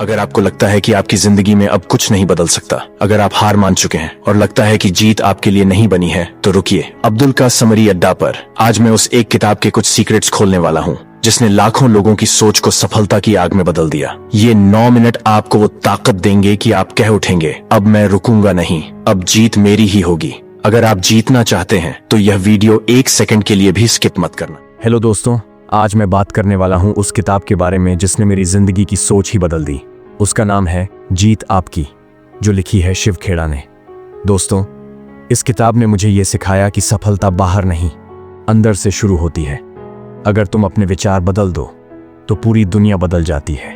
अगर आपको लगता है कि आपकी जिंदगी में अब कुछ नहीं बदल सकता, अगर आप हार मान चुके हैं और लगता है कि जीत आपके लिए नहीं बनी है, तो रुकिए। अब्दुल का समरी अड्डा पर आज मैं उस एक किताब के कुछ सीक्रेट्स खोलने वाला हूँ जिसने लाखों लोगों की सोच को सफलता की आग में बदल दिया। ये 9 मिनट आपको वो ताकत देंगे कि आप कह उठेंगे, अब मैं रुकूंगा नहीं, अब जीत मेरी ही होगी। अगर आप जीतना चाहते हैं तो यह वीडियो 1 सेकंड के लिए भी स्किप मत करना। हेलो दोस्तों, आज मैं बात करने वाला हूँ उस किताब के बारे में जिसने मेरी जिंदगी की सोच ही बदल दी। उसका नाम है जीत आपकी, जो लिखी है शिव खेड़ा ने। दोस्तों, इस किताब ने मुझे ये सिखाया कि सफलता बाहर नहीं, अंदर से शुरू होती है। अगर तुम अपने विचार बदल दो तो पूरी दुनिया बदल जाती है।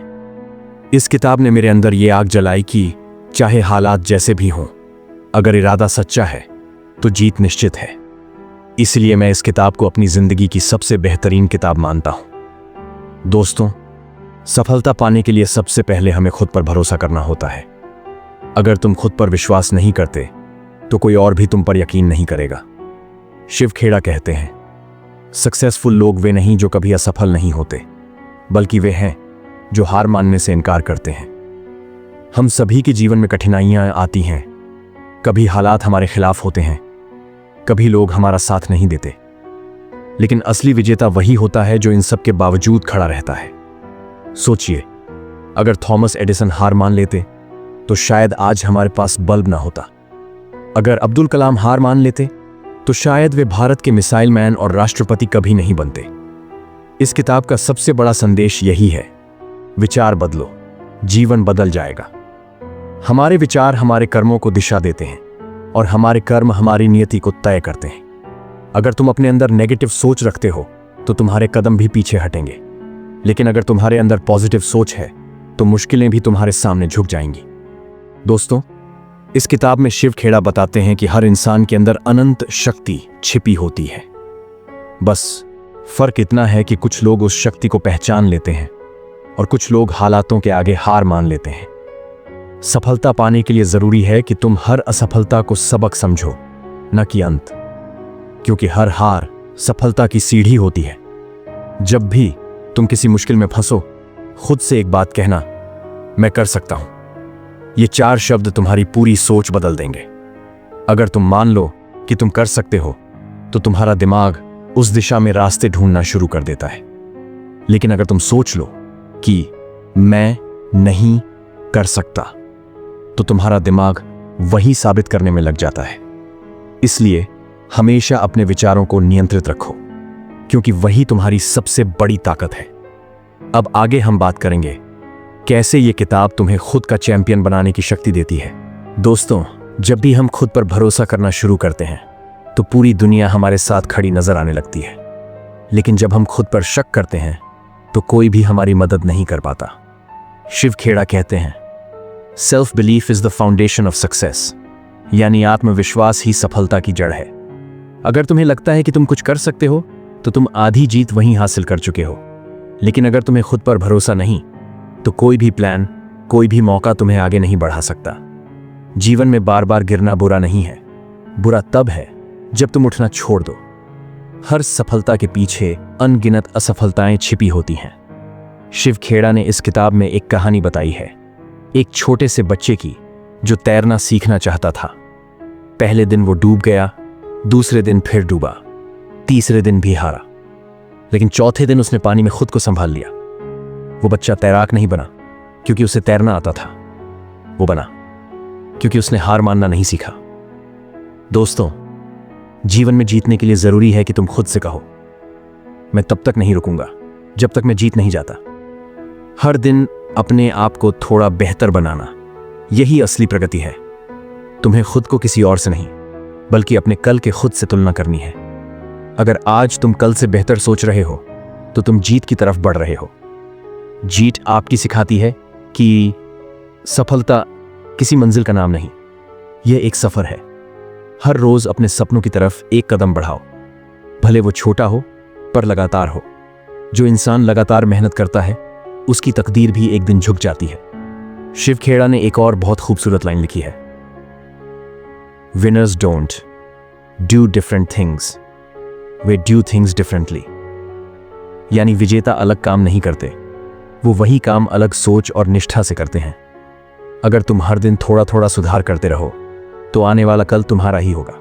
इस किताब ने मेरे अंदर ये आग जलाई कि चाहे हालात जैसे भी हों, अगर इरादा सच्चा है तो जीत निश्चित है। इसलिए मैं इस किताब को अपनी जिंदगी की सबसे बेहतरीन किताब मानता हूं। दोस्तों, सफलता पाने के लिए सबसे पहले हमें खुद पर भरोसा करना होता है। अगर तुम खुद पर विश्वास नहीं करते तो कोई और भी तुम पर यकीन नहीं करेगा। शिव खेड़ा कहते हैं, सक्सेसफुल लोग वे नहीं जो कभी असफल नहीं होते, बल्कि वे हैं जो हार मानने से इनकार करते हैं। हम सभी के जीवन में कठिनाइयां आती हैं। कभी हालात हमारे खिलाफ होते हैं, कभी लोग हमारा साथ नहीं देते, लेकिन असली विजेता वही होता है जो इन सब के बावजूद खड़ा रहता है। सोचिए, अगर थॉमस एडिसन हार मान लेते तो शायद आज हमारे पास बल्ब ना होता। अगर अब्दुल कलाम हार मान लेते तो शायद वे भारत के मिसाइल मैन और राष्ट्रपति कभी नहीं बनते। इस किताब का सबसे बड़ा संदेश यही है, विचार बदलो, जीवन बदल जाएगा। हमारे विचार हमारे कर्मों को दिशा देते हैं और हमारे कर्म हमारी नियति को तय करते हैं। अगर तुम अपने अंदर नेगेटिव सोच रखते हो तो तुम्हारे कदम भी पीछे हटेंगे, लेकिन अगर तुम्हारे अंदर पॉजिटिव सोच है तो मुश्किलें भी तुम्हारे सामने झुक जाएंगी। दोस्तों, इस किताब में शिव खेड़ा बताते हैं कि हर इंसान के अंदर अनंत शक्ति छिपी होती है। बस फर्क इतना है कि कुछ लोग उस शक्ति को पहचान लेते हैं और कुछ लोग हालातों के आगे हार मान लेते हैं। सफलता पाने के लिए जरूरी है कि तुम हर असफलता को सबक समझो, न कि अंत, क्योंकि हर हार सफलता की सीढ़ी होती है। जब भी तुम किसी मुश्किल में फंसो, खुद से एक बात कहना, मैं कर सकता हूं। ये 4 शब्द तुम्हारी पूरी सोच बदल देंगे। अगर तुम मान लो कि तुम कर सकते हो तो तुम्हारा दिमाग उस दिशा में रास्ते ढूंढना शुरू कर देता है। लेकिन अगर तुम सोच लो कि मैं नहीं कर सकता, तो तुम्हारा दिमाग वही साबित करने में लग जाता है। इसलिए हमेशा अपने विचारों को नियंत्रित रखो, क्योंकि वही तुम्हारी सबसे बड़ी ताकत है। अब आगे हम बात करेंगे कैसे ये किताब तुम्हें खुद का चैंपियन बनाने की शक्ति देती है। दोस्तों, जब भी हम खुद पर भरोसा करना शुरू करते हैं तो पूरी दुनिया हमारे साथ खड़ी नजर आने लगती है। लेकिन जब हम खुद पर शक करते हैं तो कोई भी हमारी मदद नहीं कर पाता। शिव खेड़ा कहते हैं, self belief is the foundation of success, यानी आत्मविश्वास ही सफलता की जड़ है। अगर तुम्हें लगता है कि तुम कुछ कर सकते हो तो तुम आधी जीत वहीं हासिल कर चुके हो। लेकिन अगर तुम्हें खुद पर भरोसा नहीं तो कोई भी प्लान, कोई भी मौका तुम्हें आगे नहीं बढ़ा सकता। जीवन में बार बार गिरना बुरा नहीं है, बुरा तब है जब तुम उठना छोड़ दो। हर सफलता के पीछे अनगिनत असफलताएं छिपी होती हैं। शिव खेड़ा ने इस किताब में एक कहानी बताई है, एक छोटे से बच्चे की जो तैरना सीखना चाहता था। पहले दिन वो डूब गया, दूसरे दिन फिर डूबा, तीसरे दिन भी हारा, लेकिन चौथे दिन उसने पानी में खुद को संभाल लिया। वो बच्चा तैराक नहीं बना क्योंकि उसे तैरना आता था, वो बना क्योंकि उसने हार मानना नहीं सीखा। दोस्तों, जीवन में जीतने के लिए जरूरी है कि तुम खुद से कहो, मैं तब तक नहीं रुकूंगा जब तक मैं जीत नहीं जाता। हर दिन अपने आप को थोड़ा बेहतर बनाना, यही असली प्रगति है। तुम्हें खुद को किसी और से नहीं, बल्कि अपने कल के खुद से तुलना करनी है। अगर आज तुम कल से बेहतर सोच रहे हो तो तुम जीत की तरफ बढ़ रहे हो। जीत आपकी सिखाती है कि सफलता किसी मंजिल का नाम नहीं, यह एक सफर है। हर रोज अपने सपनों की तरफ एक कदम बढ़ाओ, भले वो छोटा हो पर लगातार हो। जो इंसान लगातार मेहनत करता है उसकी तकदीर भी एक दिन झुक जाती है। शिव खेड़ा ने एक और बहुत खूबसूरत लाइन लिखी है, winners don't do different things, way do things differently. यानी विजेता अलग काम नहीं करते, वो वही काम अलग सोच और निष्ठा से करते हैं। अगर तुम हर दिन थोड़ा थोड़ा सुधार करते रहो तो आने वाला कल तुम्हारा ही होगा।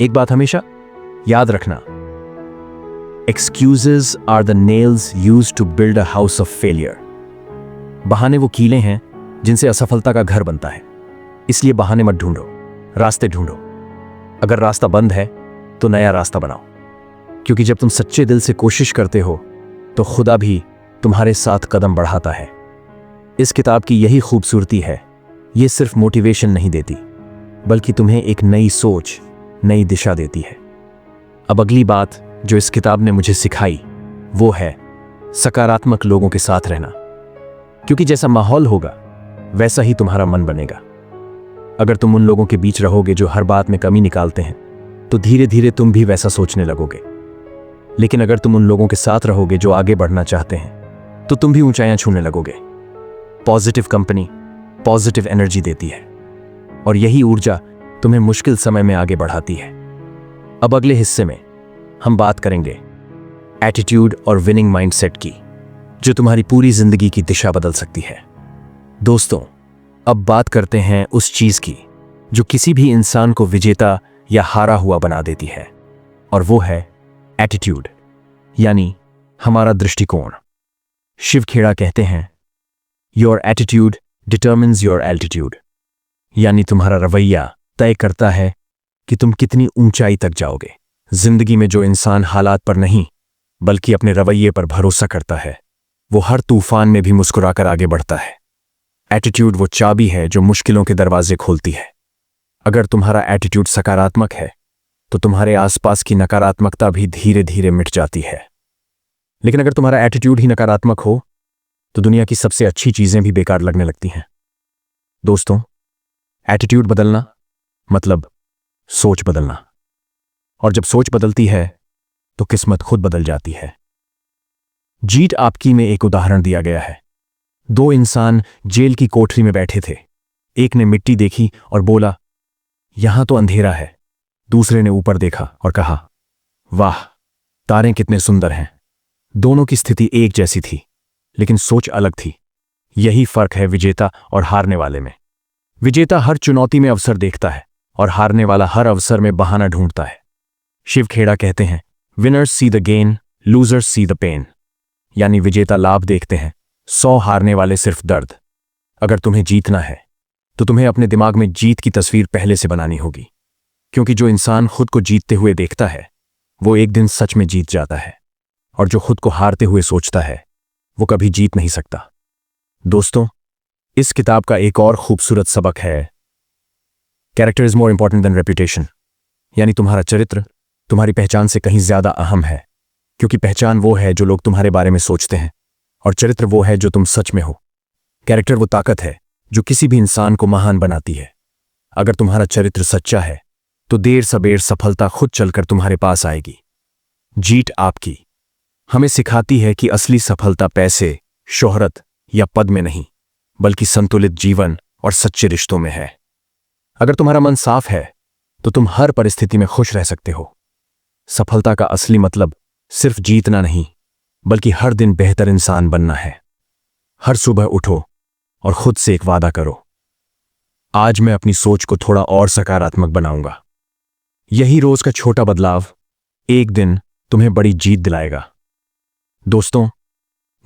एक बात हमेशा याद रखना, excuses are the nails used to build a house of failure. बहाने वो कीले हैं जिनसे असफलता का घर बनता है। इसलिए बहाने मत ढूंढो, रास्ते ढूंढो। अगर रास्ता बंद है तो नया रास्ता बनाओ, क्योंकि जब तुम सच्चे दिल से कोशिश करते हो तो खुदा भी तुम्हारे साथ कदम बढ़ाता है। इस किताब की यही खूबसूरती है, ये सिर्फ मोटिवेशन नहीं देती बल्कि तुम्हें एक नई सोच, नई दिशा देती है। अब अगली बात जो इस किताब ने मुझे सिखाई वो है सकारात्मक लोगों के साथ रहना, क्योंकि जैसा माहौल होगा वैसा ही तुम्हारा मन बनेगा। अगर तुम उन लोगों के बीच रहोगे जो हर बात में कमी निकालते हैं तो धीरे धीरे तुम भी वैसा सोचने लगोगे। लेकिन अगर तुम उन लोगों के साथ रहोगे जो आगे बढ़ना चाहते हैं तो तुम भी ऊंचाइयां छूने लगोगे। पॉजिटिव कंपनी पॉजिटिव एनर्जी देती है और यही ऊर्जा तुम्हें मुश्किल समय में आगे बढ़ाती है। अब अगले हिस्से में हम बात करेंगे एटीट्यूड और विनिंग माइंडसेट की, जो तुम्हारी पूरी जिंदगी की दिशा बदल सकती है। दोस्तों, अब बात करते हैं उस चीज की जो किसी भी इंसान को विजेता या हारा हुआ बना देती है, और वो है एटीट्यूड, यानी हमारा दृष्टिकोण। शिव खेड़ा कहते हैं, your attitude determines your altitude, यानी तुम्हारा रवैया तय करता है कि तुम कितनी ऊंचाई तक जाओगे। जिंदगी में जो इंसान हालात पर नहीं बल्कि अपने रवैये पर भरोसा करता है वो हर तूफान में भी मुस्कुराकर आगे बढ़ता है। एटीट्यूड वो चाबी है जो मुश्किलों के दरवाजे खोलती है। अगर तुम्हारा एटीट्यूड सकारात्मक है तो तुम्हारे आसपास की नकारात्मकता भी धीरे धीरे मिट जाती है। लेकिन अगर तुम्हारा एटीट्यूड ही नकारात्मक हो तो दुनिया की सबसे अच्छी चीजें भी बेकार लगने लगती हैं। दोस्तों, एटीट्यूड बदलना मतलब सोच बदलना, और जब सोच बदलती है तो किस्मत खुद बदल जाती है। जीत आपकी में एक उदाहरण दिया गया है। दो इंसान जेल की कोठरी में बैठे थे। एक ने मिट्टी देखी और बोला, यहां तो अंधेरा है। दूसरे ने ऊपर देखा और कहा, वाह, तारे कितने सुंदर हैं। दोनों की स्थिति एक जैसी थी, लेकिन सोच अलग थी। यही फर्क है विजेता और हारने वाले में। विजेता हर चुनौती में अवसर देखता है और हारने वाला हर अवसर में बहाना ढूंढता है। शिव खेड़ा कहते हैं, winners see the gain, losers see the pain, यानी विजेता लाभ देखते हैं, 100 हारने वाले सिर्फ दर्द। अगर तुम्हें जीतना है तो तुम्हें अपने दिमाग में जीत की तस्वीर पहले से बनानी होगी, क्योंकि जो इंसान खुद को जीतते हुए देखता है वो एक दिन सच में जीत जाता है, और जो खुद को हारते हुए सोचता है वो कभी जीत नहीं सकता। दोस्तों, इस किताब का एक और खूबसूरत सबक है, character is more important than reputation, यानी तुम्हारा चरित्र तुम्हारी पहचान से कहीं ज्यादा अहम है, क्योंकि पहचान वो है जो लोग तुम्हारे बारे में सोचते हैं और चरित्र वो है जो तुम सच में हो। कैरेक्टर वो ताकत है जो किसी भी इंसान को महान बनाती है। अगर तुम्हारा चरित्र सच्चा है तो देर सबेर सफलता खुद चलकर तुम्हारे पास आएगी। जीत आपकी हमें सिखाती है कि असली सफलता पैसे, शोहरत या पद में नहीं बल्कि संतुलित जीवन और सच्चे रिश्तों में है। अगर तुम्हारा मन साफ है तो तुम हर परिस्थिति में खुश रह सकते हो। सफलता का असली मतलब सिर्फ जीतना नहीं बल्कि हर दिन बेहतर इंसान बनना है। हर सुबह उठो और खुद से एक वादा करो, आज मैं अपनी सोच को थोड़ा और सकारात्मक बनाऊंगा। यही रोज का छोटा बदलाव एक दिन तुम्हें बड़ी जीत दिलाएगा। दोस्तों,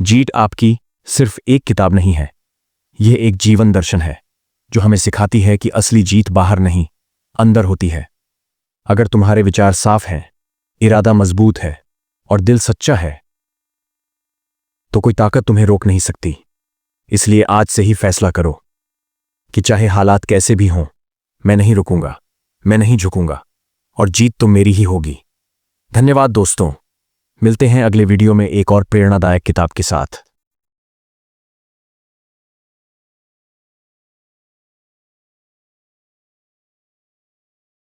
जीत आपकी सिर्फ एक किताब नहीं है, यह एक जीवन दर्शन है जो हमें सिखाती है कि असली जीत बाहर नहीं, अंदर होती है। अगर तुम्हारे विचार साफ हैं, इरादा मजबूत है और दिल सच्चा है तो कोई ताकत तुम्हें रोक नहीं सकती। इसलिए आज से ही फैसला करो कि चाहे हालात कैसे भी हों, मैं नहीं रुकूंगा, मैं नहीं झुकूंगा और जीत तो मेरी ही होगी। धन्यवाद दोस्तों, मिलते हैं अगले वीडियो में एक और प्रेरणादायक किताब के साथ।